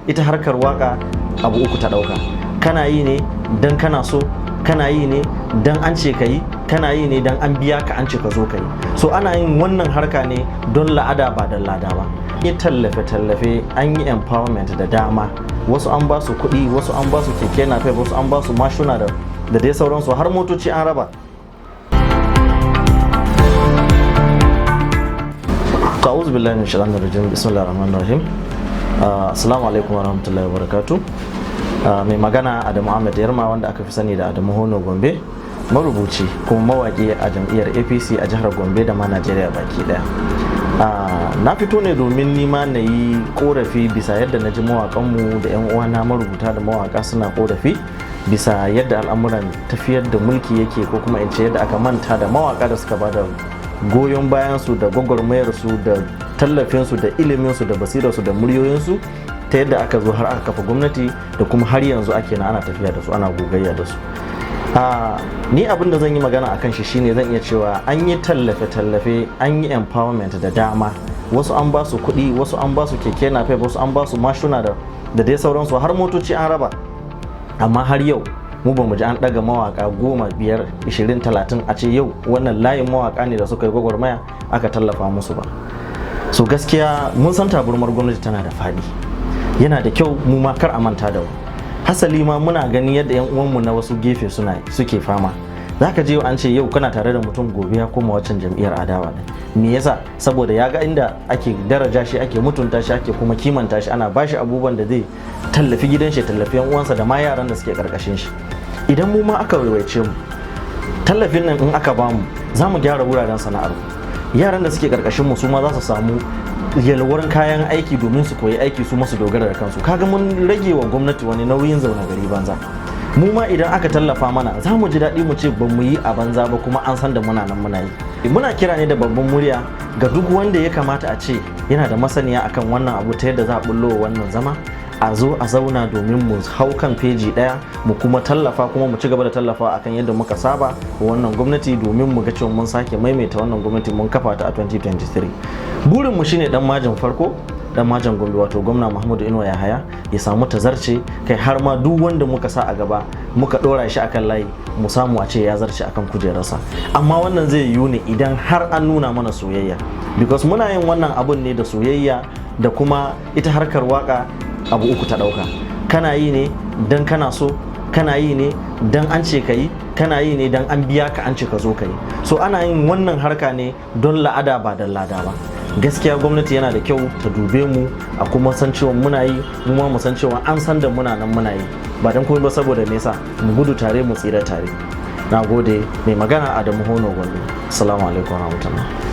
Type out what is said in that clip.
ita harkar waka abu uku ta dauka. Kana yi ne dan kana so, kana yi ne dan an ce ka yi, kana yi ne dan an biya ka an ce ka zo ka yi. So ana yin wannan harka ne don la'ada ba don lada ba. Yi tallafe-tallafe, an yi empowerment da dama, wasu an ba su kuɗi, wasu an ba su keke napep, wasu an ba su mashina da dai sauransu, har motoci an raba. A'udhu billahi minash shaitanir rajim. Bismillahir rahmanir rahim. Assalamu alaikum warahmatullahi wabarakatuh. Mai magana Adamu Ahmed Yarma, wanda aka fi sani da Adamu Hono Gombe, marubuci kuma mawaƙi a jam'iyyar APC a jihar Gombe da ma Najeriya baki daya. Na fito ne domin nima na yi korafi bisa yadda na ji mawaƙanmu da 'yan uwana marubuta da mawaƙa suna korafi bisa yadda al'amuran tafiyar da mulki yake, ko kuma in ce yadda aka manta da mawaƙa da suka bada goyon bayansu da gwagwarmayarsu da tallafinsu da iliminsu da basirarsu da muryoyinsu ta yadda aka zo har aka kafa gwamnati, da kuma har yanzu ake na ana tafiya da su, ana gogayya da su. Ni abin da zan yi magana akan shi shine zan iya cewa an yi tallafe-tallafe, an yi empowerment da dama, wasu an ba su kuɗi, wasu an ba su keke napep, wasu an ba su mashina da dai sauransu, har motoci an raba. Amma har yau mu ba mu ji an ɗaga mawaka 10, 5, 20, 30 a ce yau wannan layin mawaka ne da suka yi gwagwarmaya aka tallafa musu ba. So gaskiya mun san taburmar gwamnati tana da faɗi, yana da kyau mu ma kar a manta da wani. Hasali ma muna gani yadda 'yan uwanmu na wasu gefe suke fama. Zaka je an ce yau kana tare da mutum, gobe ya koma waccan jam'iyyar adawa ne. Me yasa? Saboda ya ga inda ake daraja shi, ake mutunta shi, ake kuma kimanta shi, ana bashi abubuwan da zai tallafi gidan shi, tallafi 'yan uwansa da ma yaran da suke karkashin shi. Idan mu ma aka waiwaice mu, tallafin nan in aka bamu, za mu gyara wuraren sana'ar. Yaran da suke karkashin mu su ma za su samu yalwar kayan aiki domin su koyi aiki, su masu dogara da kansu. Kaga mun rage wa gwamnati wani nauyin zaune gari banza. Mu ma idan aka tallafa mana, za mu ji daɗi mu ce ba mu yi a banza ba, kuma an san da muna nan muna yi. Muna kira ne da babban murya ga duk wanda ya kamata a ce yana da masaniya akan wannan abu, ta yadda za a bullo wannan zama, a zo a zauna domin mu hau kan feji ɗaya, mu kuma tallafa, kuma mu ci gaba da tallafa akan yadda muka saba wa wannan gwamnati, domin mu ga cewa mun sake maimaita wannan gwamnati, mun kafa ta a 2023. Burin mu shine dan majin farko, dan majin Gombe, wato gwamna Muhammadu Inuwa Yahaya, ya samu tazarce, kai har ma duk wanda muka sa a gaba muka dora shi akan layi, mu samu a ce ya zarce akan kujerarsa. Amma wannan zai yiwu ne idan har an nuna mana soyayya, because muna yin wannan abun ne da soyayya, da kuma ita harkar waka abu uku ta dauka. Kana yi ne dan kana so, kana yi ne dan an ce ka yi, kana yi ne dan an biya ka an ce ka zo ka yi. So ana yin wannan harka ne don la'ada ba don lada ba. Gaskiya gwamnati yana da kyau ta dube mu, a kuma san cewa muna yi, mu ma mu san cewa an san da muna nan muna yi, ba dan komai ba saboda nesa mu gudu tare mu tsira tare. Na gode. Mai magana Adamu Hono Gombe. Assalamu alaikum warahmatullahi.